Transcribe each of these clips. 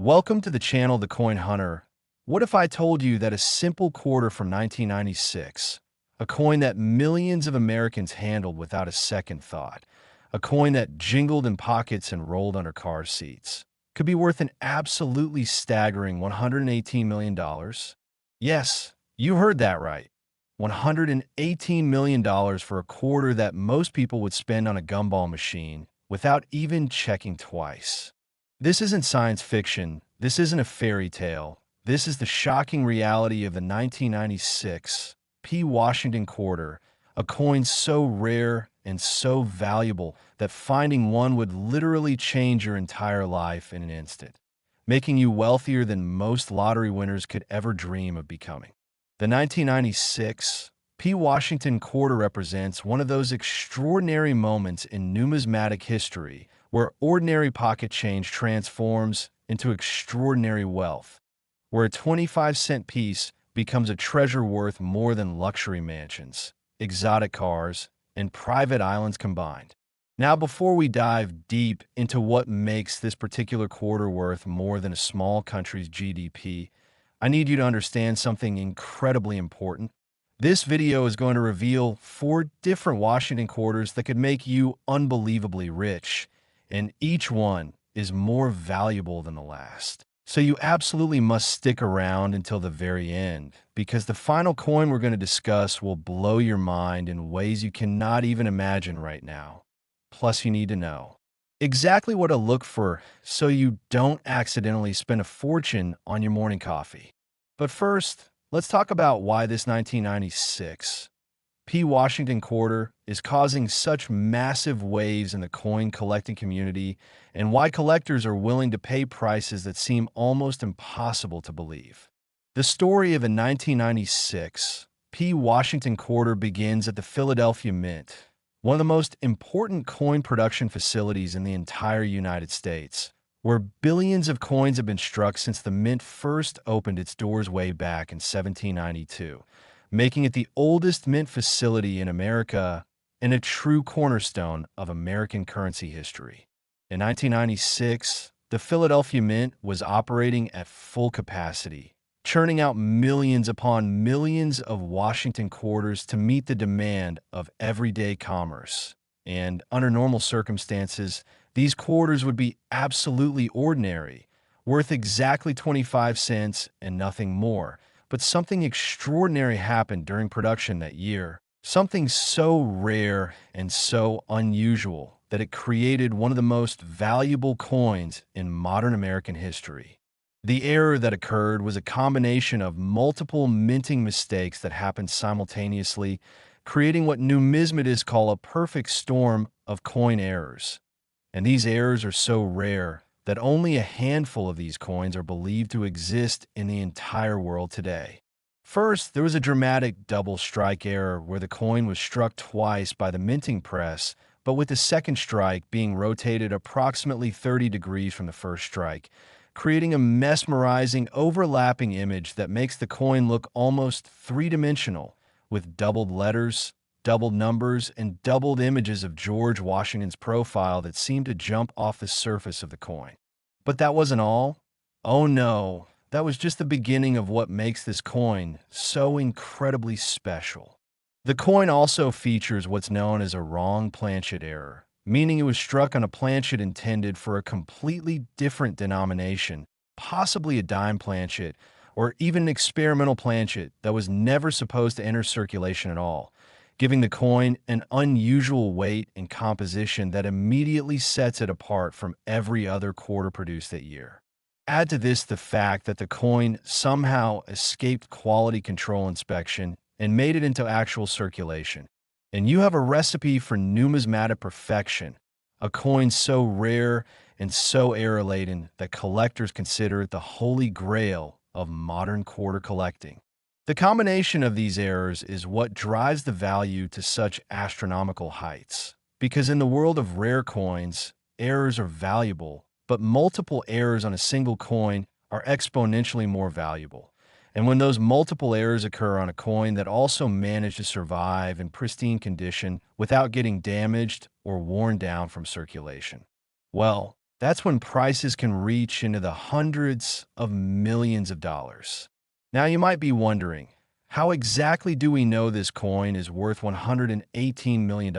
Welcome to the channel The Coin Hunter. What if I told you that a simple quarter from 1996, a coin that millions of Americans handled without a second thought, a coin that jingled in pockets and rolled under car seats, could be worth an absolutely staggering $118 million? Yes, you heard that right. $118 million for a quarter that most people would spend on a gumball machine without even checking twice. This isn't science fiction. This isn't a fairy tale. This is the shocking reality of the 1996 P. Washington quarter, a coin so rare and so valuable that finding one would literally change your entire life in an instant, making you wealthier than most lottery winners could ever dream of becoming. The 1996 P. Washington quarter represents one of those extraordinary moments in numismatic history where ordinary pocket change transforms into extraordinary wealth, where a 25-cent piece becomes a treasure worth more than luxury mansions, exotic cars, and private islands combined. Now, before we dive deep into what makes this particular quarter worth more than a small country's GDP, I need you to understand something incredibly important. This video is going to reveal 4 different Washington quarters that could make you unbelievably rich, and each one is more valuable than the last. So you absolutely must stick around until the very end, because the final coin we're going to discuss will blow your mind in ways you cannot even imagine right now. Plus, you need to know exactly what to look for so you don't accidentally spend a fortune on your morning coffee. But first, let's talk about why this 1996 P. Washington quarter is causing such massive waves in the coin collecting community and why collectors are willing to pay prices that seem almost impossible to believe. The story of a 1996 P. Washington quarter begins at the Philadelphia Mint, one of the most important coin production facilities in the entire United States, where billions of coins have been struck since the Mint first opened its doors way back in 1792. Making it the oldest mint facility in America and a true cornerstone of American currency history. In 1996, the Philadelphia Mint was operating at full capacity, churning out millions upon millions of Washington quarters to meet the demand of everyday commerce. And under normal circumstances, these quarters would be absolutely ordinary, worth exactly 25 cents and nothing more. But something extraordinary happened during production that year, something so rare and so unusual that it created one of the most valuable coins in modern American history. The error that occurred was a combination of multiple minting mistakes that happened simultaneously, creating what numismatists call a perfect storm of coin errors. And these errors are so rare that only a handful of these coins are believed to exist in the entire world today. First, there was a dramatic double strike error where the coin was struck twice by the minting press, but with the second strike being rotated approximately 30 degrees from the first strike, creating a mesmerizing, overlapping image that makes the coin look almost three-dimensional, with doubled letters, doubled numbers, and doubled images of George Washington's profile that seemed to jump off the surface of the coin. But that wasn't all. Oh no, that was just the beginning of what makes this coin so incredibly special. The coin also features what's known as a wrong planchet error, meaning it was struck on a planchet intended for a completely different denomination, possibly a dime planchet, or even an experimental planchet that was never supposed to enter circulation at all, giving the coin an unusual weight and composition that immediately sets it apart from every other quarter produced that year. Add to this the fact that the coin somehow escaped quality control inspection and made it into actual circulation, and you have a recipe for numismatic perfection, a coin so rare and so error-laden that collectors consider it the holy grail of modern quarter collecting. The combination of these errors is what drives the value to such astronomical heights. Because in the world of rare coins, errors are valuable, but multiple errors on a single coin are exponentially more valuable. And when those multiple errors occur on a coin that also managed to survive in pristine condition without getting damaged or worn down from circulation, well, That's when prices can reach into the hundreds of millions of dollars. Now you might be wondering, how exactly do we know this coin is worth $118 million?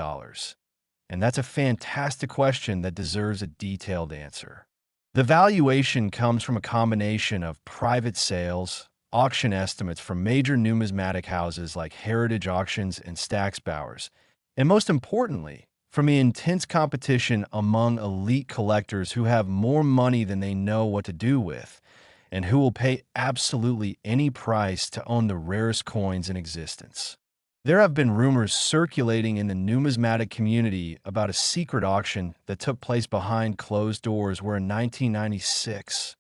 And that's a fantastic question that deserves a detailed answer. The valuation comes from a combination of private sales, auction estimates from major numismatic houses like Heritage Auctions and Stack's Bowers, and most importantly, from the intense competition among elite collectors who have more money than they know what to do with, and who will pay absolutely any price to own the rarest coins in existence. There have been rumors circulating in the numismatic community about a secret auction that took place behind closed doors where in 1996,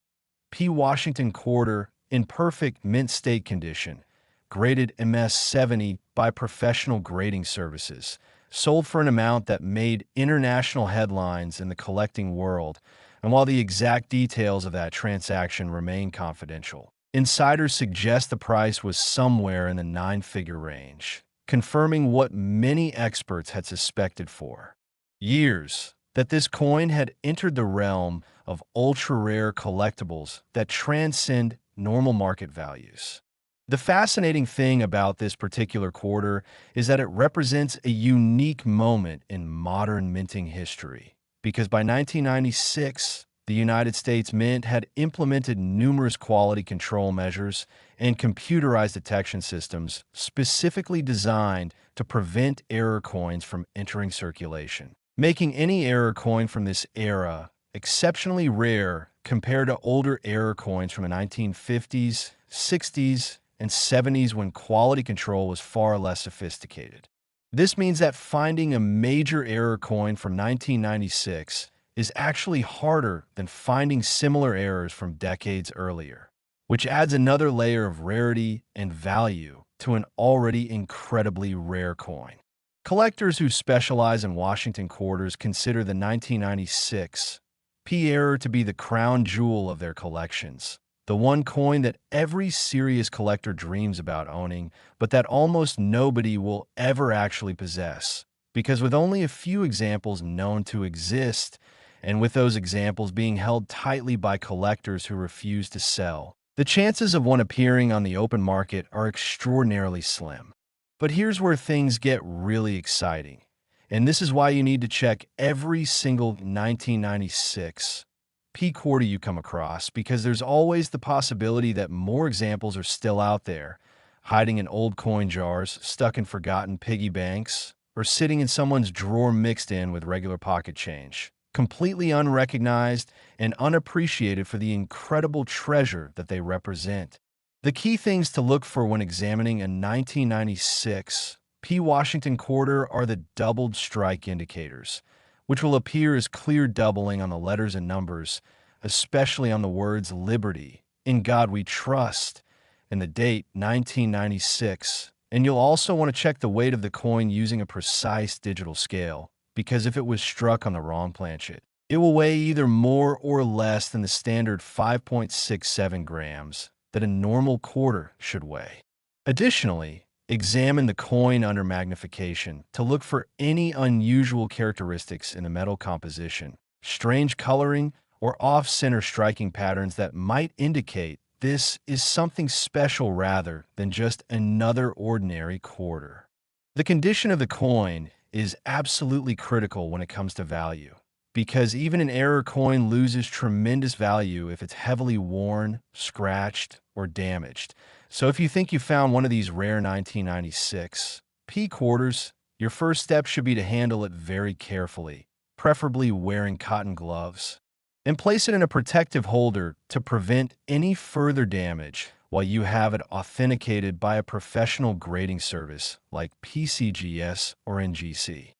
P. Washington quarter, in perfect mint state condition, graded MS-70 by professional grading services, sold for an amount that made international headlines in the collecting world, and while the exact details of that transaction remain confidential, insiders suggest the price was somewhere in the nine-figure range, confirming what many experts had suspected for years, that this coin had entered the realm of ultra-rare collectibles that transcend normal market values. The fascinating thing about this particular quarter is that it represents a unique moment in modern minting history, because by 1996, the United States Mint had implemented numerous quality control measures and computerized detection systems specifically designed to prevent error coins from entering circulation, making any error coin from this era exceptionally rare compared to older error coins from the 1950s, 60s, and 70s when quality control was far less sophisticated. This means that finding a major error coin from 1996 is actually harder than finding similar errors from decades earlier, which adds another layer of rarity and value to an already incredibly rare coin. Collectors who specialize in Washington quarters consider the 1996 P error to be the crown jewel of their collections, the one coin that every serious collector dreams about owning, but that almost nobody will ever actually possess, because with only a few examples known to exist, and with those examples being held tightly by collectors who refuse to sell, the chances of one appearing on the open market are extraordinarily slim. But here's where things get really exciting, and this is why you need to check every single 1996 P quarter you come across, because there's always the possibility that more examples are still out there, hiding in old coin jars, stuck in forgotten piggy banks, or sitting in someone's drawer mixed in with regular pocket change, completely unrecognized and unappreciated for the incredible treasure that they represent. The key things to look for when examining a 1996 P. Washington quarter are the doubled strike indicators, which will appear as clear doubling on the letters and numbers, especially on the words Liberty, In God We Trust, and the date 1996. And you'll also want to check the weight of the coin using a precise digital scale, because if it was struck on the wrong planchet, it will weigh either more or less than the standard 5.67 grams that a normal quarter should weigh. Additionally, examine the coin under magnification to look for any unusual characteristics in the metal composition, strange coloring, or off-center striking patterns that might indicate this is something special rather than just another ordinary quarter. The condition of the coin is absolutely critical when it comes to value, because even an error coin loses tremendous value if it's heavily worn, scratched, or damaged. So if you think you found one of these rare 1996 P quarters, your first step should be to handle it very carefully, preferably wearing cotton gloves, and place it in a protective holder to prevent any further damage while you have it authenticated by a professional grading service like PCGS or NGC.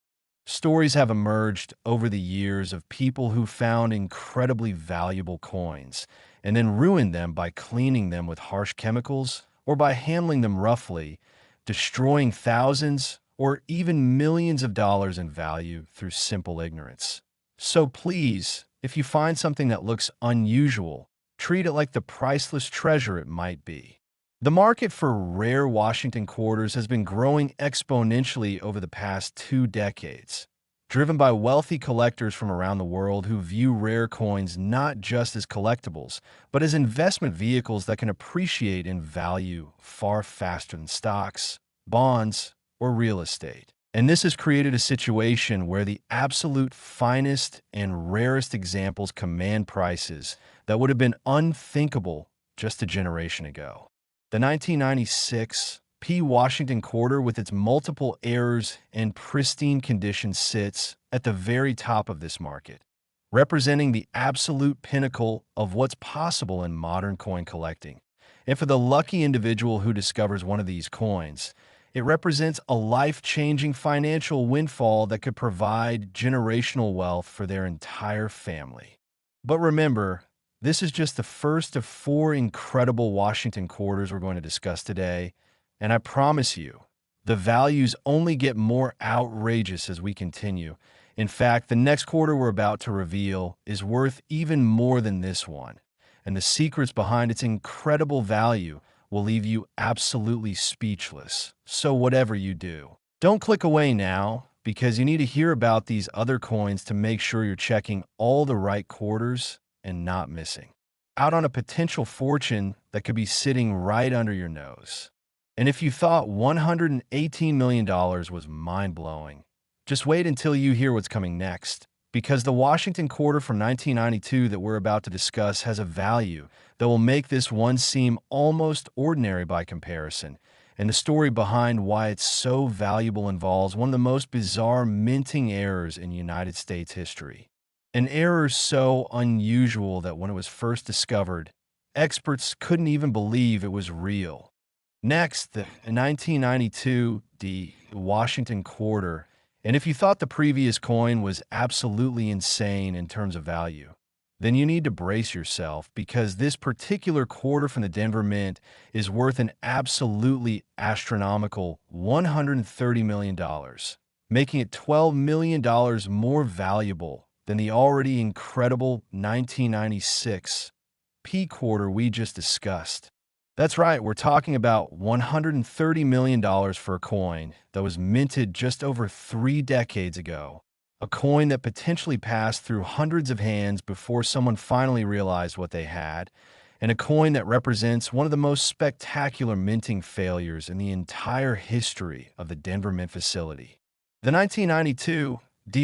Stories have emerged over the years of people who found incredibly valuable coins and then ruined them by cleaning them with harsh chemicals or by handling them roughly, destroying thousands or even millions of dollars in value through simple ignorance. So please, if you find something that looks unusual, treat it like the priceless treasure it might be. The market for rare Washington quarters has been growing exponentially over the past 2 decades, driven by wealthy collectors from around the world who view rare coins not just as collectibles, but as investment vehicles that can appreciate in value far faster than stocks, bonds, or real estate. And this has created a situation where the absolute finest and rarest examples command prices that would have been unthinkable just a generation ago. The 1996 P. Washington quarter, with its multiple errors and pristine condition, sits at the very top of this market, representing the absolute pinnacle of what's possible in modern coin collecting. And for the lucky individual who discovers one of these coins, it represents a life-changing financial windfall that could provide generational wealth for their entire family. But remember, this is just the first of 4 incredible Washington quarters we're going to discuss today, and I promise you, the values only get more outrageous as we continue. In fact, the next quarter we're about to reveal is worth even more than this one, and the secrets behind its incredible value will leave you absolutely speechless. So whatever you do, don't click away now, because you need to hear about these other coins to make sure you're checking all the right quarters and not missing out on a potential fortune that could be sitting right under your nose. And if you thought $118 million was mind-blowing, just wait until you hear what's coming next, because the Washington quarter from 1992 that we're about to discuss has a value that will make this one seem almost ordinary by comparison. And the story behind why it's so valuable involves one of the most bizarre minting errors in United States history. An error so unusual that when it was first discovered, experts couldn't even believe it was real. Next, the 1992 Washington quarter. And if you thought the previous coin was absolutely insane in terms of value, then you need to brace yourself, because this particular quarter from the Denver Mint is worth an absolutely astronomical $130 million, making it $12 million more valuable than the already incredible 1996 P quarter we just discussed. That's right, we're talking about $130 million for a coin that was minted just over 3 decades ago. A coin that potentially passed through hundreds of hands before someone finally realized what they had, and a coin that represents one of the most spectacular minting failures in the entire history of the Denver Mint facility. The 1992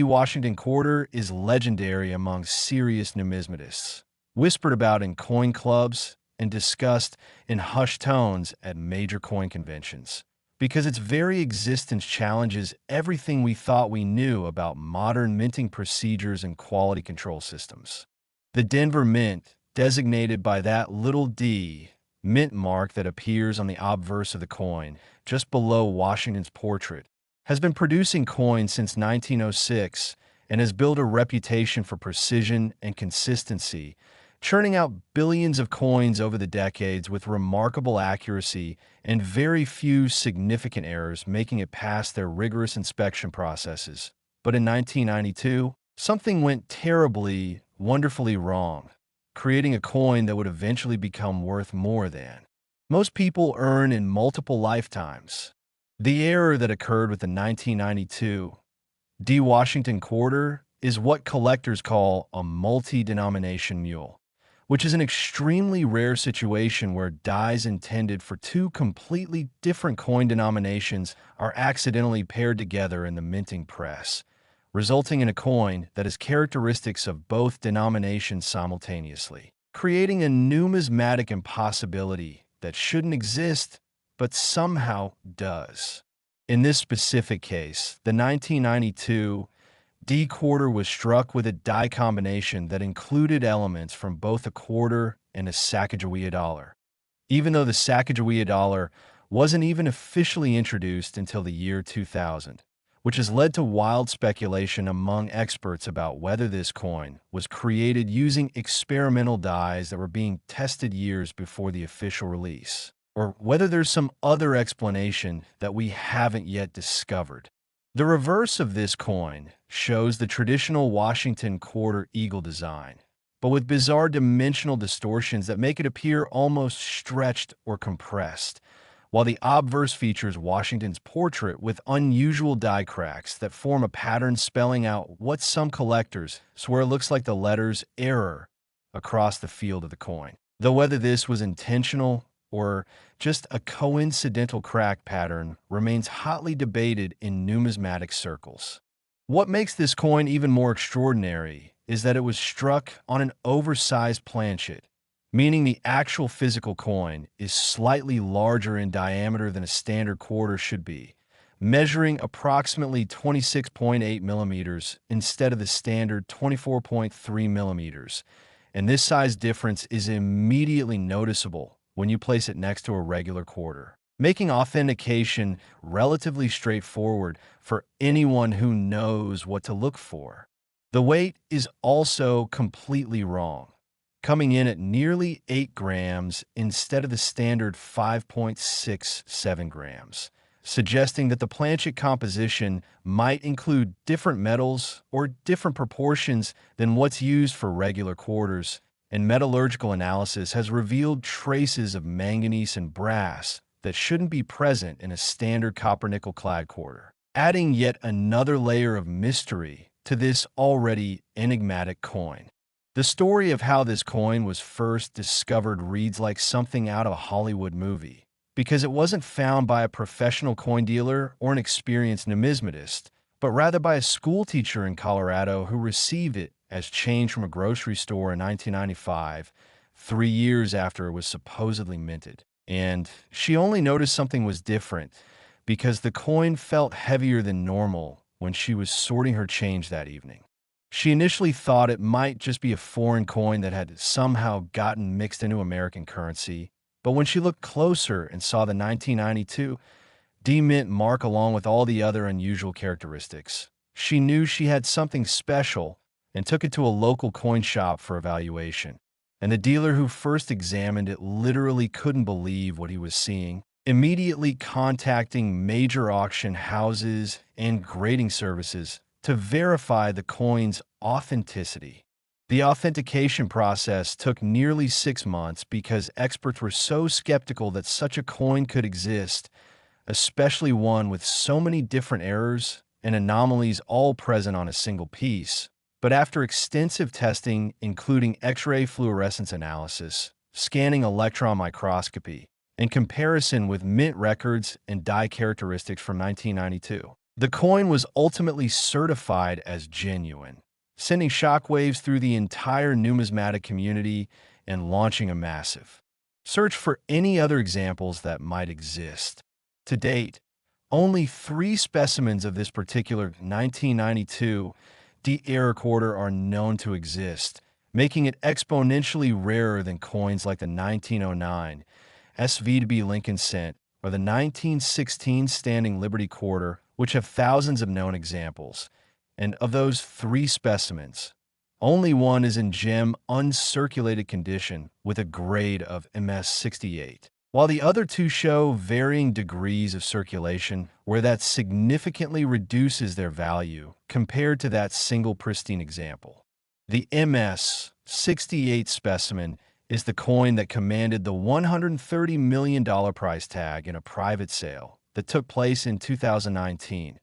Washington quarter is legendary among serious numismatists, whispered about in coin clubs and discussed in hushed tones at major coin conventions, because its very existence challenges everything we thought we knew about modern minting procedures and quality control systems. The Denver Mint, designated by that little d mint mark that appears on the obverse of the coin, just below Washington's portrait, has been producing coins since 1906 and has built a reputation for precision and consistency, churning out billions of coins over the decades with remarkable accuracy and very few significant errors, making it past their rigorous inspection processes. But in 1992, something went terribly, wonderfully wrong, creating a coin that would eventually become worth more than most people earn in multiple lifetimes. The error that occurred with the 1992 Washington quarter is what collectors call a multi-denomination mule, which is an extremely rare situation where dies intended for 2 completely different coin denominations are accidentally paired together in the minting press, resulting in a coin that has characteristics of both denominations simultaneously, creating a numismatic impossibility that shouldn't exist but somehow does. In this specific case, the 1992 quarter was struck with a die combination that included elements from both a quarter and a Sacagawea dollar, even though the Sacagawea dollar wasn't even officially introduced until the year 2000, which has led to wild speculation among experts about whether this coin was created using experimental dies that were being tested years before the official release, or whether there's some other explanation that we haven't yet discovered. The reverse of this coin shows the traditional Washington quarter eagle design, but with bizarre dimensional distortions that make it appear almost stretched or compressed, while the obverse features Washington's portrait with unusual die cracks that form a pattern spelling out what some collectors swear looks like the letters error across the field of the coin. Though whether this was intentional or just a coincidental crack pattern remains hotly debated in numismatic circles. What makes this coin even more extraordinary is that it was struck on an oversized planchet, meaning the actual physical coin is slightly larger in diameter than a standard quarter should be, measuring approximately 26.8 millimeters instead of the standard 24.3 millimeters. And this size difference is immediately noticeable when you place it next to a regular quarter, making authentication relatively straightforward for anyone who knows what to look for. The weight is also completely wrong, coming in at nearly 8 grams instead of the standard 5.67 grams, suggesting that the planchet composition might include different metals or different proportions than what's used for regular quarters, and metallurgical analysis has revealed traces of manganese and brass that shouldn't be present in a standard copper-nickel clad quarter, adding yet another layer of mystery to this already enigmatic coin. The story of how this coin was first discovered reads like something out of a Hollywood movie, because it wasn't found by a professional coin dealer or an experienced numismatist, but rather by a schoolteacher in Colorado who received it as change from a grocery store in 1995, 3 years after it was supposedly minted. And she only noticed something was different because the coin felt heavier than normal when she was sorting her change that evening. She initially thought it might just be a foreign coin that had somehow gotten mixed into American currency, but when she looked closer and saw the 1992 D-mint mark along with all the other unusual characteristics, she knew she had something special and took it to a local coin shop for evaluation. And the dealer who first examined it literally couldn't believe what he was seeing, immediately contacting major auction houses and grading services to verify the coin's authenticity. The authentication process took nearly 6 months because experts were so skeptical that such a coin could exist, especially one with so many different errors and anomalies all present on a single piece. But after extensive testing, including X-ray fluorescence analysis, scanning electron microscopy, and comparison with mint records and die characteristics from 1992, the coin was ultimately certified as genuine, sending shockwaves through the entire numismatic community and launching a massive search for any other examples that might exist. To date, only 3 specimens of this particular 1992 D-error quarter are known to exist, making it exponentially rarer than coins like the 1909 SV Lincoln cent or the 1916 Standing Liberty quarter, which have thousands of known examples. And of those 3 specimens, only one is in gem uncirculated condition with a grade of MS68, while the other 2 show varying degrees of circulation where that significantly reduces their value compared to that single pristine example. The MS68 specimen is the coin that commanded the $130 million price tag in a private sale that took place in 2019,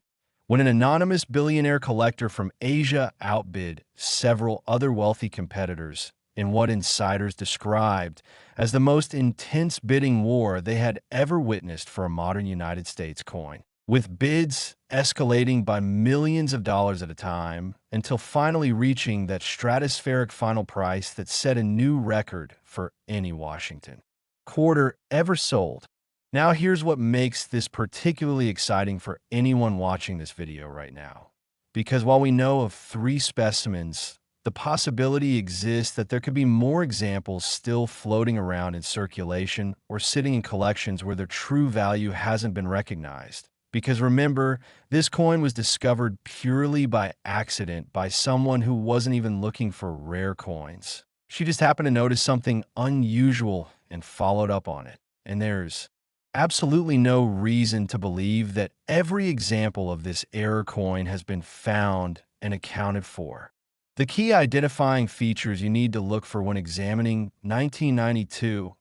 when an anonymous billionaire collector from Asia outbid several other wealthy competitors in what insiders described as the most intense bidding war they had ever witnessed for a modern United States coin, with bids escalating by millions of dollars at a time until finally reaching that stratospheric final price that set a new record for any Washington quarter ever sold. Now here's what makes this particularly exciting for anyone watching this video right now. Because while we know of 3 specimens, the possibility exists that there could be more examples still floating around in circulation or sitting in collections where their true value hasn't been recognized. Because remember, this coin was discovered purely by accident by someone who wasn't even looking for rare coins. She just happened to notice something unusual and followed up on it. And there's absolutely no reason to believe that every example of this error coin has been found and accounted for. The key identifying features you need to look for when examining 1992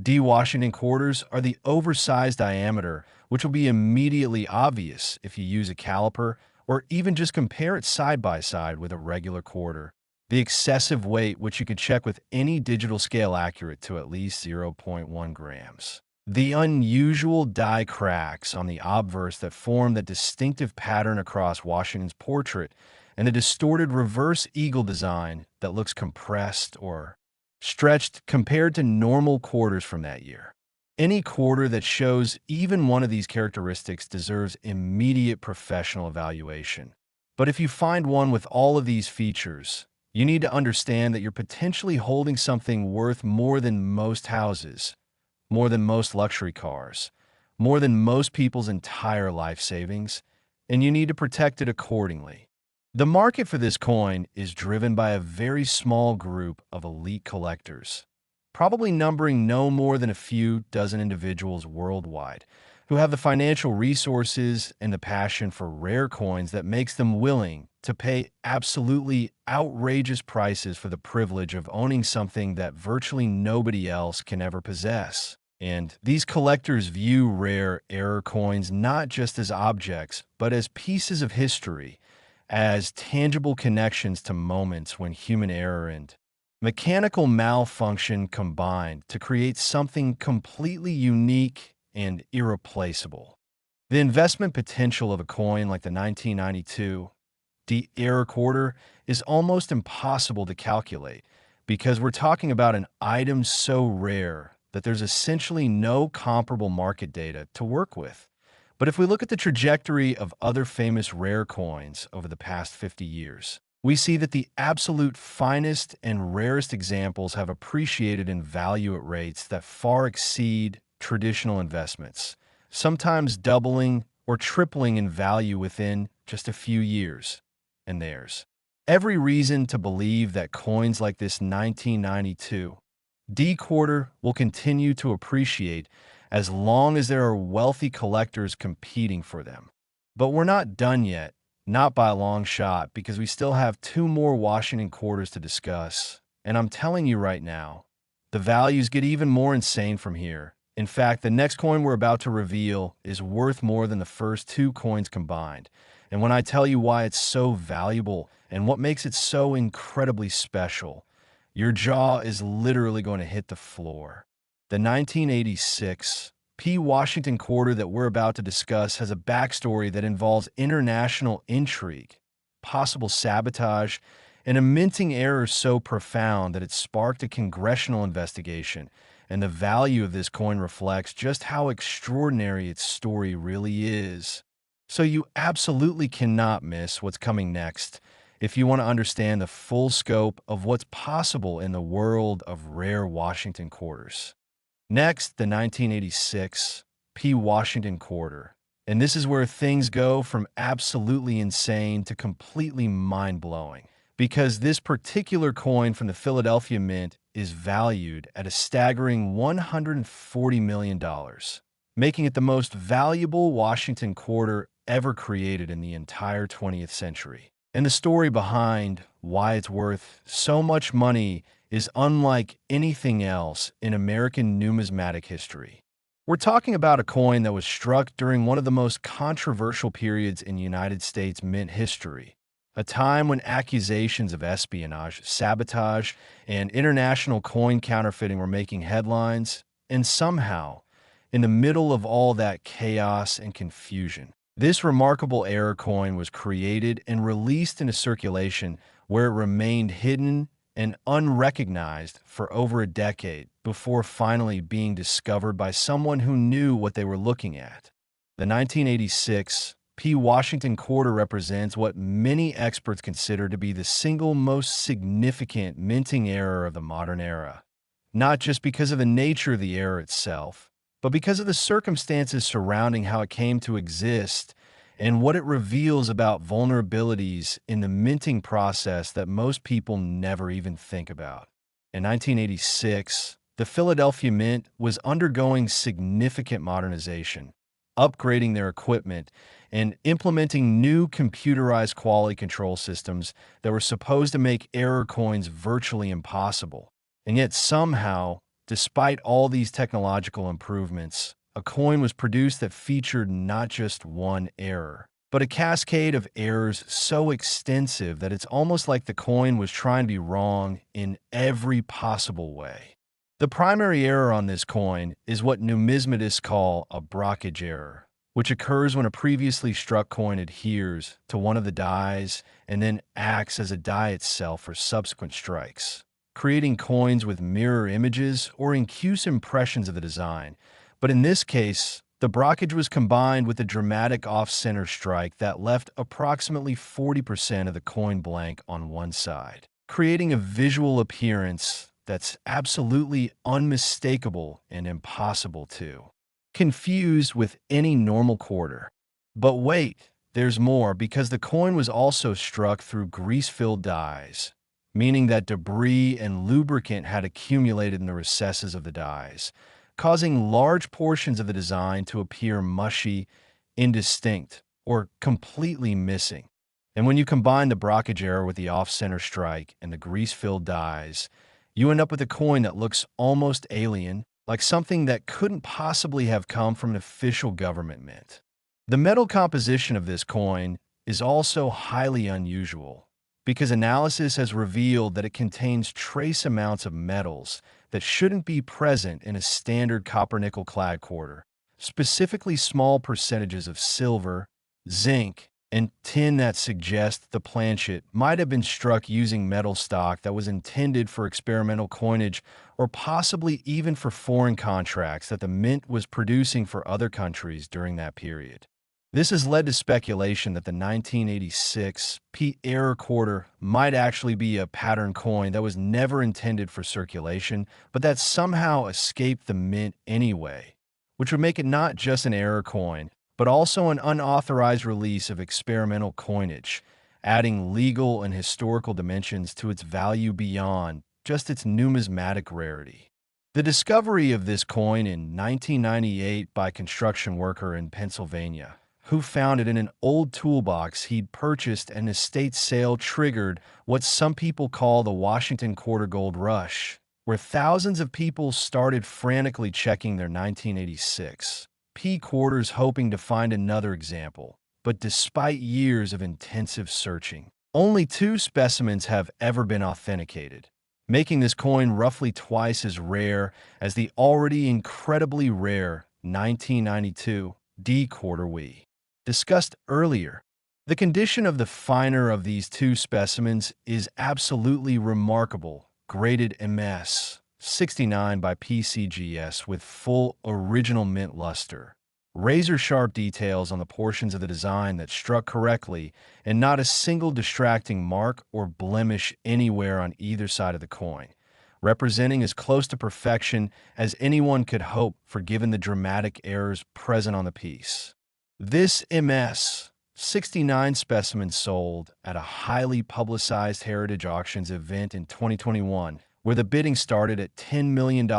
D Washington quarters are the oversized diameter, which will be immediately obvious if you use a caliper or even just compare it side by side with a regular quarter. The excessive weight, which you can check with any digital scale accurate to at least 0.1 grams. The unusual die cracks on the obverse that form the distinctive pattern across Washington's portrait, and the distorted reverse eagle design that looks compressed or stretched compared to normal quarters from that year. Any quarter that shows even one of these characteristics deserves immediate professional evaluation. But if you find one with all of these features, you need to understand that you're potentially holding something worth more than most houses, more than most luxury cars, more than most people's entire life savings, and you need to protect it accordingly. The market for this coin is driven by a very small group of elite collectors, probably numbering no more than a few dozen individuals worldwide, who have the financial resources and the passion for rare coins that makes them willing to pay absolutely outrageous prices for the privilege of owning something that virtually nobody else can ever possess. And these collectors view rare error coins not just as objects, but as pieces of history, as tangible connections to moments when human error and mechanical malfunction combined to create something completely unique and irreplaceable. The investment potential of a coin like the 1992 D error quarter is almost impossible to calculate because we're talking about an item so rare that there's essentially no comparable market data to work with. But if we look at the trajectory of other famous rare coins over the past 50 years, we see that the absolute finest and rarest examples have appreciated in value at rates that far exceed traditional investments, sometimes doubling or tripling in value within just a few years. And there's every reason to believe that coins like this 1992 D quarter will continue to appreciate as long as there are wealthy collectors competing for them. But we're not done yet, not by a long shot, because we still have two more Washington quarters to discuss. And I'm telling you right now, the values get even more insane from here. In fact, the next coin we're about to reveal is worth more than the first two coins combined. And when I tell you why it's so valuable and what makes it so incredibly special, your jaw is literally going to hit the floor. The 1986 P. Washington quarter that we're about to discuss has a backstory that involves international intrigue, possible sabotage, and a minting error so profound that it sparked a congressional investigation, and the value of this coin reflects just how extraordinary its story really is. So you absolutely cannot miss what's coming next if you want to understand the full scope of what's possible in the world of rare Washington quarters. Next, the 1986 P. Washington quarter. And this is where things go from absolutely insane to completely mind-blowing, because this particular coin from the Philadelphia Mint is valued at a staggering $140 million, making it the most valuable Washington quarter ever created in the entire 20th century. And the story behind why it's worth so much money is unlike anything else in American numismatic history. We're talking about a coin that was struck during one of the most controversial periods in United States mint history, a time when accusations of espionage, sabotage, and international coin counterfeiting were making headlines, and somehow, in the middle of all that chaos and confusion, this remarkable error coin was created and released into circulation, where it remained hidden and unrecognized for over a decade before finally being discovered by someone who knew what they were looking at. The 1986 P. Washington quarter represents what many experts consider to be the single most significant minting error of the modern era, not just because of the nature of the error itself, but because of the circumstances surrounding how it came to exist and what it reveals about vulnerabilities in the minting process that most people never even think about. In 1986, the Philadelphia Mint was undergoing significant modernization, upgrading their equipment, and implementing new computerized quality control systems that were supposed to make error coins virtually impossible. And yet somehow, Despite all these technological improvements, a coin was produced that featured not just one error, but a cascade of errors so extensive that it's almost like the coin was trying to be wrong in every possible way. The primary error on this coin is what numismatists call a Brockage error, which occurs when a previously struck coin adheres to one of the dies and then acts as a die itself for subsequent strikes, creating coins with mirror images or incuse impressions of the design. But in this case, the Brockage was combined with a dramatic off-center strike that left approximately 40% of the coin blank on one side, creating a visual appearance that's absolutely unmistakable and impossible to confuse with any normal quarter. But wait, there's more, because the coin was also struck through grease-filled dies, meaning that debris and lubricant had accumulated in the recesses of the dies, causing large portions of the design to appear mushy, indistinct, or completely missing. And when you combine the Brockage error with the off-center strike and the grease-filled dies, you end up with a coin that looks almost alien, like something that couldn't possibly have come from an official government mint. The metal composition of this coin is also highly unusual, because analysis has revealed that it contains trace amounts of metals that shouldn't be present in a standard copper-nickel clad quarter, specifically small percentages of silver, zinc, and tin that suggest the planchet might have been struck using metal stock that was intended for experimental coinage or possibly even for foreign contracts that the mint was producing for other countries during that period. This has led to speculation that the 1986 P error quarter might actually be a pattern coin that was never intended for circulation, but that somehow escaped the mint anyway, which would make it not just an error coin, but also an unauthorized release of experimental coinage, adding legal and historical dimensions to its value beyond just its numismatic rarity. The discovery of this coin in 1998 by a construction worker in Pennsylvania, who found it in an old toolbox he'd purchased at an estate sale, triggered what some people call the Washington Quarter Gold Rush, where thousands of people started frantically checking their 1986 P quarters hoping to find another example. But despite years of intensive searching, only 2 specimens have ever been authenticated, making this coin roughly twice as rare as the already incredibly rare 1992 D quarter we discussed earlier. The condition of the finer of these 2 specimens is absolutely remarkable, graded MS 69 by PCGS with full original mint luster. Razor-sharp details on the portions of the design that struck correctly, and not a single distracting mark or blemish anywhere on either side of the coin, representing as close to perfection as anyone could hope for given the dramatic errors present on the piece. This MS 69 specimen sold at a highly publicized Heritage Auctions event in 2021, where the bidding started at $10 million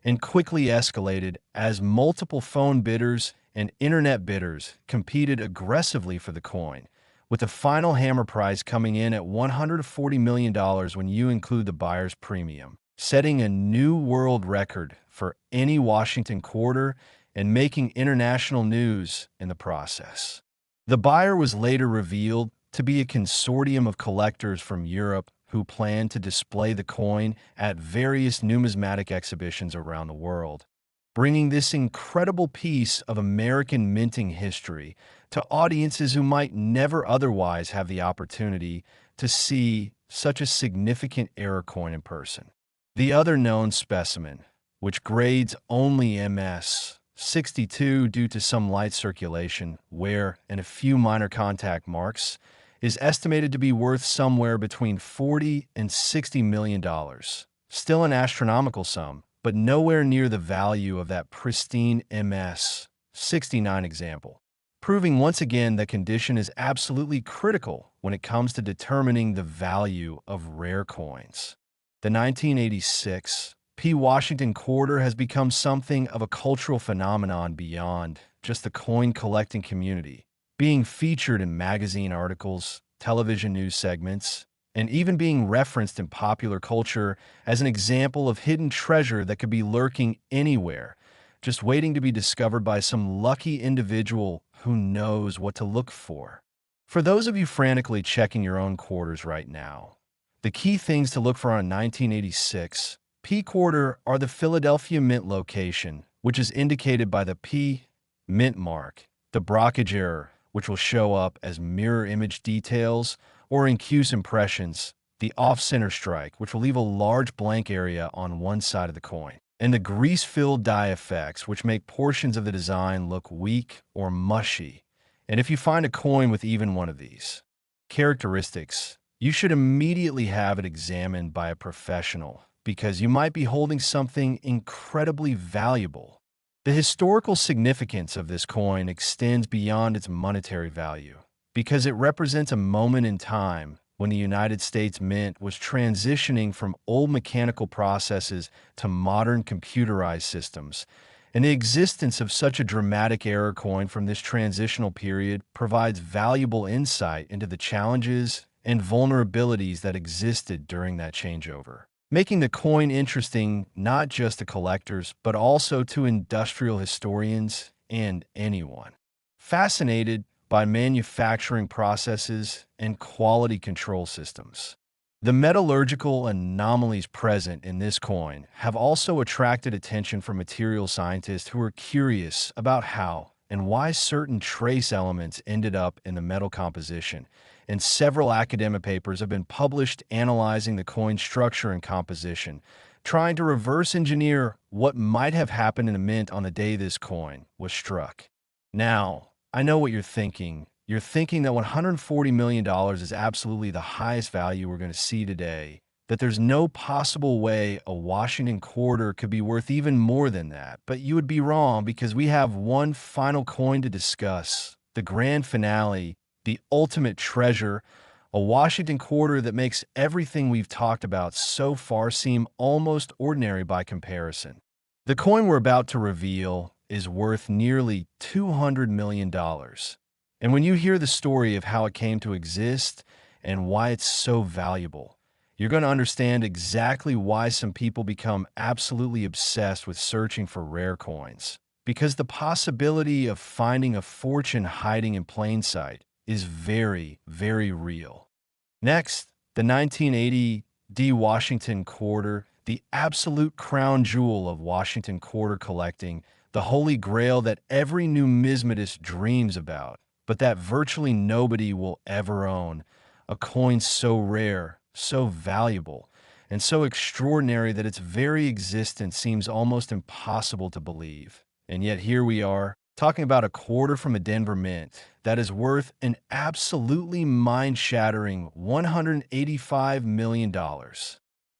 and quickly escalated as multiple phone bidders and internet bidders competed aggressively for the coin, with the final hammer price coming in at $140 million when you include the buyer's premium, setting a new world record for any Washington quarter and making international news in the process. The buyer was later revealed to be a consortium of collectors from Europe who planned to display the coin at various numismatic exhibitions around the world, bringing this incredible piece of American minting history to audiences who might never otherwise have the opportunity to see such a significant error coin in person. The other known specimen, which grades only MS 62 due to some light circulation, wear, and a few minor contact marks, is estimated to be worth somewhere between $40 and $60 million. Still an astronomical sum, but nowhere near the value of that pristine MS 69 example, proving once again that condition is absolutely critical when it comes to determining the value of rare coins. The 1986 P. Washington quarter has become something of a cultural phenomenon beyond just the coin collecting community, being featured in magazine articles, television news segments, and even being referenced in popular culture as an example of hidden treasure that could be lurking anywhere, just waiting to be discovered by some lucky individual who knows what to look for. For those of you frantically checking your own quarters right now, the key things to look for on a 1986 P quarter are the Philadelphia Mint location, which is indicated by the P mint mark, the Brockage error, which will show up as mirror image details, or in Q's impressions, the off-center strike, which will leave a large blank area on one side of the coin, and the grease-filled die effects, which make portions of the design look weak or mushy. And if you find a coin with even one of these characteristics, you should immediately have it examined by a professional, because you might be holding something incredibly valuable. The historical significance of this coin extends beyond its monetary value, because it represents a moment in time when the United States Mint was transitioning from old mechanical processes to modern computerized systems, and the existence of such a dramatic error coin from this transitional period provides valuable insight into the challenges and vulnerabilities that existed during that changeover, making the coin interesting not just to collectors, but also to industrial historians and anyone fascinated by manufacturing processes and quality control systems. The metallurgical anomalies present in this coin have also attracted attention from material scientists who are curious about how and why certain trace elements ended up in the metal composition, and several academic papers have been published analyzing the coin's structure and composition, trying to reverse engineer what might have happened in the mint on the day this coin was struck. Now, I know what you're thinking. You're thinking that $140 million is absolutely the highest value we're going to see today, that there's no possible way a Washington quarter could be worth even more than that. But you would be wrong, because we have one final coin to discuss, the grand finale, the ultimate treasure, a Washington quarter that makes everything we've talked about so far seem almost ordinary by comparison. The coin we're about to reveal is worth nearly $200 million. And when you hear the story of how it came to exist and why it's so valuable, you're going to understand exactly why some people become absolutely obsessed with searching for rare coins. Because the possibility of finding a fortune hiding in plain sight is very, very real. Next, the 1980 D. Washington quarter, the absolute crown jewel of Washington quarter collecting, the holy grail that every numismatist dreams about, but that virtually nobody will ever own. A coin so rare, so valuable, and so extraordinary that its very existence seems almost impossible to believe. And yet here we are, talking about a quarter from a Denver mint that is worth an absolutely mind-shattering $185 million.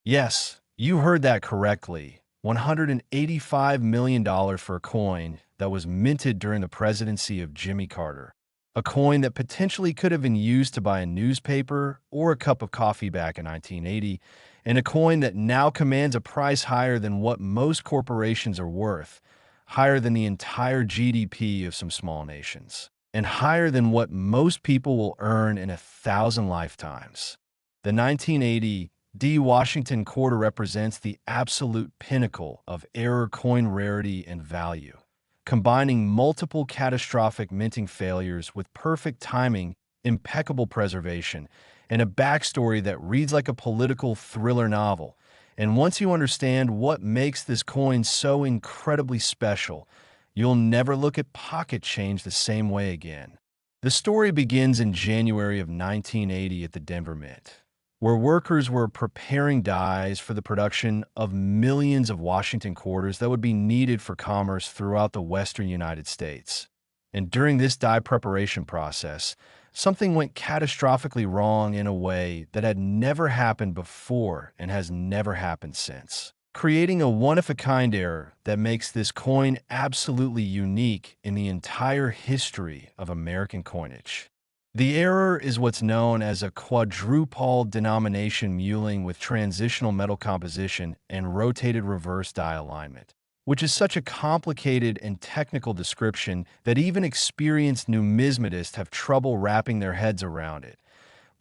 Yes, you heard that correctly. $185 million for a coin that was minted during the presidency of Jimmy Carter. A coin that potentially could have been used to buy a newspaper or a cup of coffee back in 1980, and a coin that now commands a price higher than what most corporations are worth, higher than the entire GDP of some small nations, and higher than what most people will earn in 1,000 lifetimes. The 1980 D. Washington quarter represents the absolute pinnacle of error coin rarity and value, combining multiple catastrophic minting failures with perfect timing, impeccable preservation, and a backstory that reads like a political thriller novel. And once you understand what makes this coin so incredibly special, you'll never look at pocket change the same way again. The story begins in January of 1980 at the Denver Mint, where workers were preparing dies for the production of millions of Washington quarters that would be needed for commerce throughout the western United States. And during this die preparation process, something went catastrophically wrong in a way that had never happened before and has never happened since, creating a one-of-a-kind error that makes this coin absolutely unique in the entire history of American coinage. The error is what's known as a quadruple denomination muling with transitional metal composition and rotated reverse die alignment, which is such a complicated and technical description that even experienced numismatists have trouble wrapping their heads around it.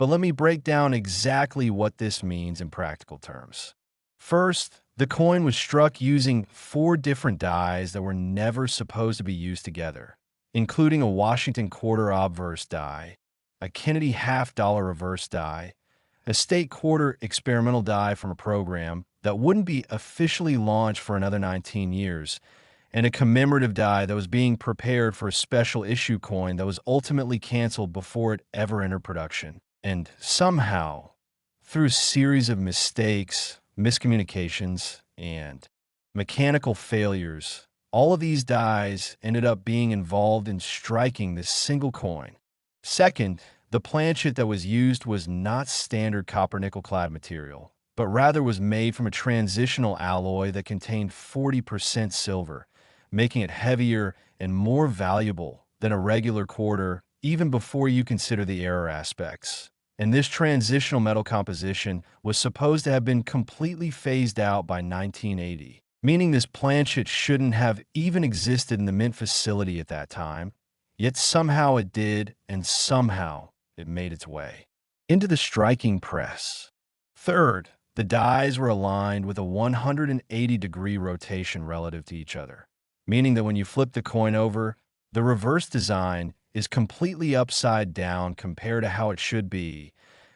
but let me break down exactly what this means in practical terms. First, the coin was struck using 4 different dies that were never supposed to be used together, including a Washington quarter obverse die, a Kennedy half-dollar reverse die, a state quarter experimental die from a program that wouldn't be officially launched for another 19 years, and a commemorative die that was being prepared for a special issue coin that was ultimately canceled before it ever entered production. And somehow, through a series of mistakes, miscommunications, and mechanical failures, all of these dies ended up being involved in striking this single coin. Second, the planchet that was used was not standard copper-nickel clad material, but rather was made from a transitional alloy that contained 40% silver, making it heavier and more valuable than a regular quarter, even before you consider the error aspects. And this transitional metal composition was supposed to have been completely phased out by 1980, meaning this planchet shouldn't have even existed in the mint facility at that time. Yet somehow it did, and somehow it made its way into the striking press. Third, the dies were aligned with a 180-degree rotation relative to each other, meaning that when you flip the coin over, the reverse design is completely upside down compared to how it should be,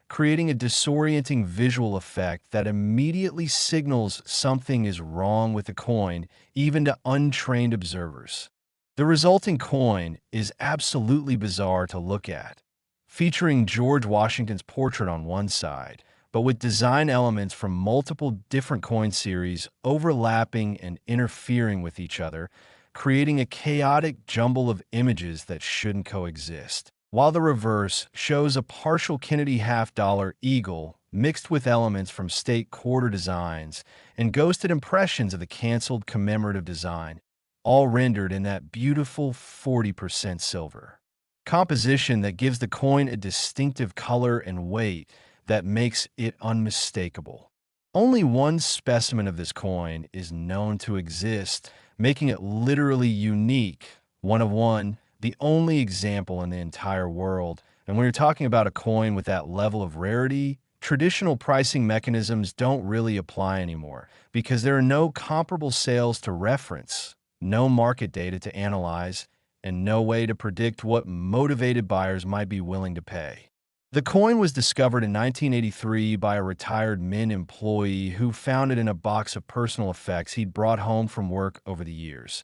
creating a disorienting visual effect that immediately signals something is wrong with the coin, even to untrained observers. The resulting coin is absolutely bizarre to look at, featuring George Washington's portrait on one side, but with design elements from multiple different coin series overlapping and interfering with each other, creating a chaotic jumble of images that shouldn't coexist. While the reverse shows a partial Kennedy half-dollar eagle mixed with elements from state quarter designs and ghosted impressions of the canceled commemorative design, all rendered in that beautiful 40% silver composition that gives the coin a distinctive color and weight that makes it unmistakable. Only one specimen of this coin is known to exist, making it literally unique, one of one, the only example in the entire world. And when you're talking about a coin with that level of rarity, traditional pricing mechanisms don't really apply anymore because there are no comparable sales to reference, no market data to analyze, and no way to predict what motivated buyers might be willing to pay. The coin was discovered in 1983 by a retired mint employee who found it in a box of personal effects he'd brought home from work over the years.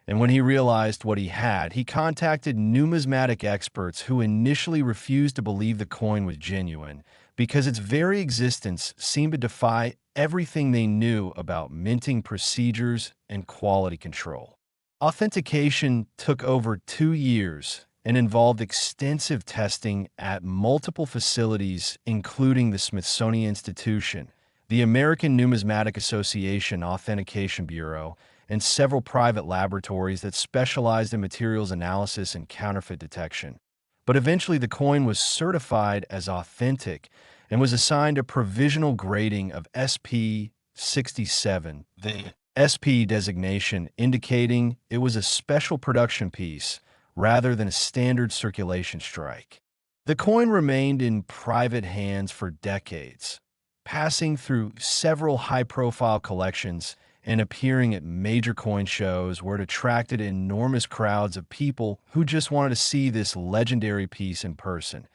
And when he realized what he had, he contacted numismatic experts who initially refused to believe the coin was genuine because its very existence seemed to defy everything they knew about minting procedures and quality control. Authentication took over 2 years and involved extensive testing at multiple facilities, including the Smithsonian Institution, the American Numismatic Association Authentication Bureau, and several private laboratories that specialized in materials analysis and counterfeit detection. But eventually the coin was certified as authentic and was assigned a provisional grading of SP 67, the SP designation indicating it was a special production piece rather than a standard circulation strike. The coin remained in private hands for decades, passing through several high-profile collections and appearing at major coin shows where it attracted enormous crowds of people who just wanted to see this legendary piece in person.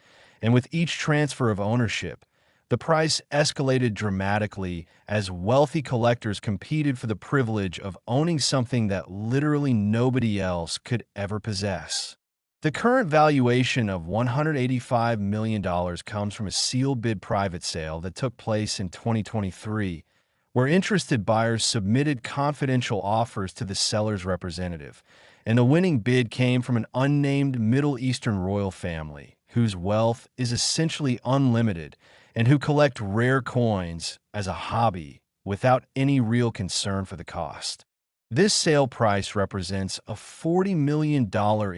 And with each transfer of ownership, the price escalated dramatically as wealthy collectors competed for the privilege of owning something that literally nobody else could ever possess. The current valuation of $185 million comes from a sealed bid private sale that took place in 2023, where interested buyers submitted confidential offers to the seller's representative, and the winning bid came from an unnamed Middle Eastern royal family whose wealth is essentially unlimited and who collect rare coins as a hobby without any real concern for the cost. This sale price represents a $40 million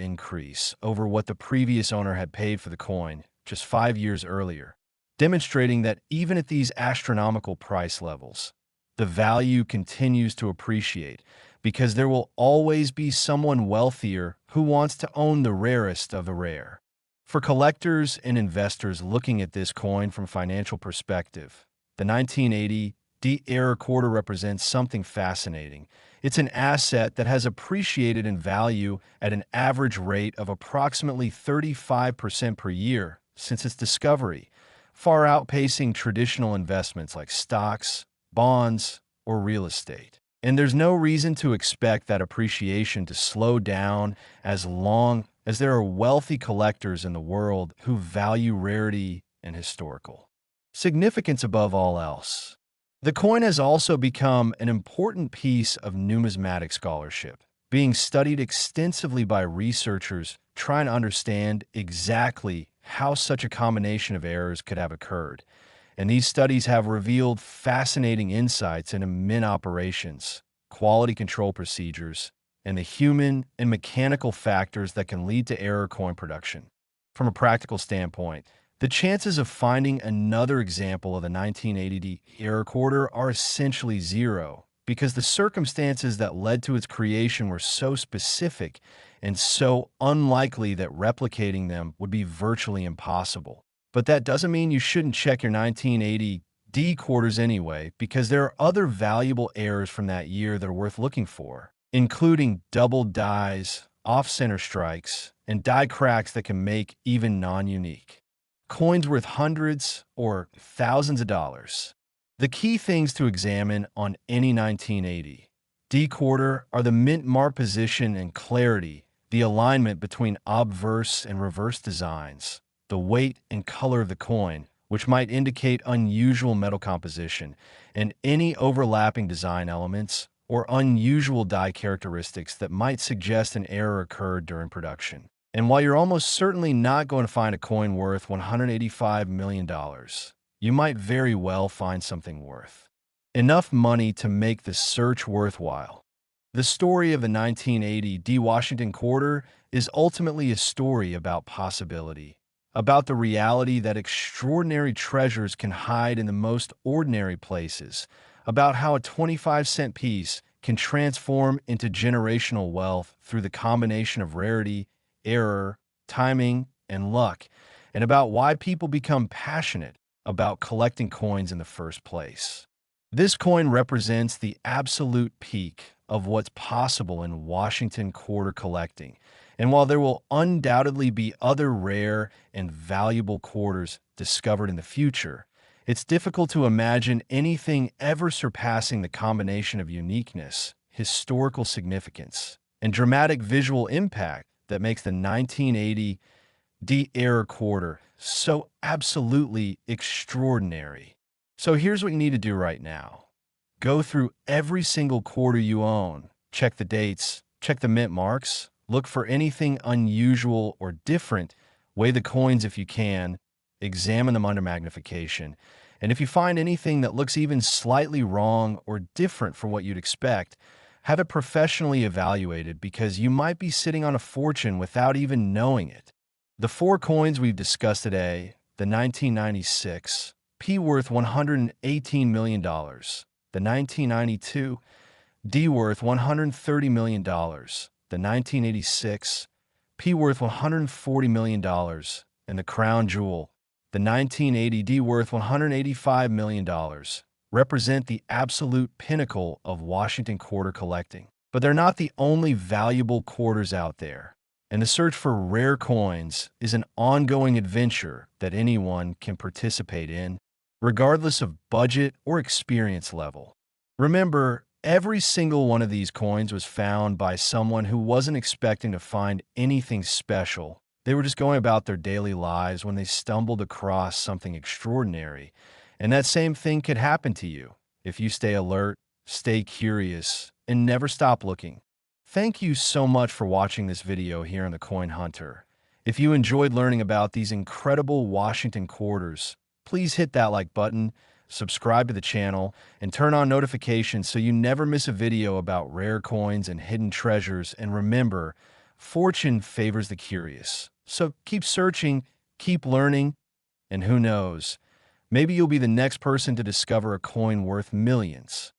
increase over what the previous owner had paid for the coin just 5 years earlier, demonstrating that even at these astronomical price levels, the value continues to appreciate because there will always be someone wealthier who wants to own the rarest of the rare. For collectors and investors looking at this coin from a financial perspective, the 1980 D-era quarter represents something fascinating. It's an asset that has appreciated in value at an average rate of approximately 35% per year since its discovery, far outpacing traditional investments like stocks, bonds, or real estate. And there's no reason to expect that appreciation to slow down as long as there are wealthy collectors in the world who value rarity and historical significance above all else. The coin has also become an important piece of numismatic scholarship, being studied extensively by researchers trying to understand exactly how such a combination of errors could have occurred. And these studies have revealed fascinating insights into mint operations, quality control procedures, and the human and mechanical factors that can lead to error coin production. From a practical standpoint, the chances of finding another example of the 1980 error quarter are essentially zero, because the circumstances that led to its creation were so specific and so unlikely that replicating them would be virtually impossible. But that doesn't mean you shouldn't check your 1980 D quarters anyway, because there are other valuable errors from that year that are worth looking for, including double dies, off-center strikes, and die cracks that can make even non-unique coins worth hundreds or thousands of dollars. The key things to examine on any 1980 D quarter are the mint mark position and clarity, the alignment between obverse and reverse designs, the weight and color of the coin, which might indicate unusual metal composition, and any overlapping design elements or unusual die characteristics that might suggest an error occurred during production. And while you're almost certainly not going to find a coin worth $185 million, you might very well find something worth enough money to make the search worthwhile. The story of the 1980 D Washington quarter is ultimately a story about possibility, about the reality that extraordinary treasures can hide in the most ordinary places, about how a 25-cent piece can transform into generational wealth through the combination of rarity, error, timing, and luck, and about why people become passionate about collecting coins in the first place. This coin represents the absolute peak of what's possible in Washington quarter collecting, and while there will undoubtedly be other rare and valuable quarters discovered in the future, it's difficult to imagine anything ever surpassing the combination of uniqueness, historical significance, and dramatic visual impact that makes the 1980 D-era quarter so absolutely extraordinary. So here's what you need to do right now. Go through every single quarter you own, check the dates, check the mint marks, look for anything unusual or different, weigh the coins if you can, examine them under magnification, and if you find anything that looks even slightly wrong or different from what you'd expect, have it professionally evaluated, because you might be sitting on a fortune without even knowing it. The four coins we've discussed today, the 1996 P worth $118 million, the 1992 D worth $130 million, the 1986 P worth $140 million, and the crown jewel, the 1980 D worth $185 million, represent the absolute pinnacle of Washington quarter collecting. But they're not the only valuable quarters out there, and the search for rare coins is an ongoing adventure that anyone can participate in, regardless of budget or experience level. Remember, every single one of these coins was found by someone who wasn't expecting to find anything special. They were just going about their daily lives when they stumbled across something extraordinary. And that same thing could happen to you if you stay alert, stay curious, and never stop looking. Thank you so much for watching this video here on The Coin Hunter. If you enjoyed learning about these incredible Washington quarters, please hit that like button, subscribe to the channel, and turn on notifications so you never miss a video about rare coins and hidden treasures. And remember, fortune favors the curious. So keep searching, keep learning, and who knows, maybe you'll be the next person to discover a coin worth millions.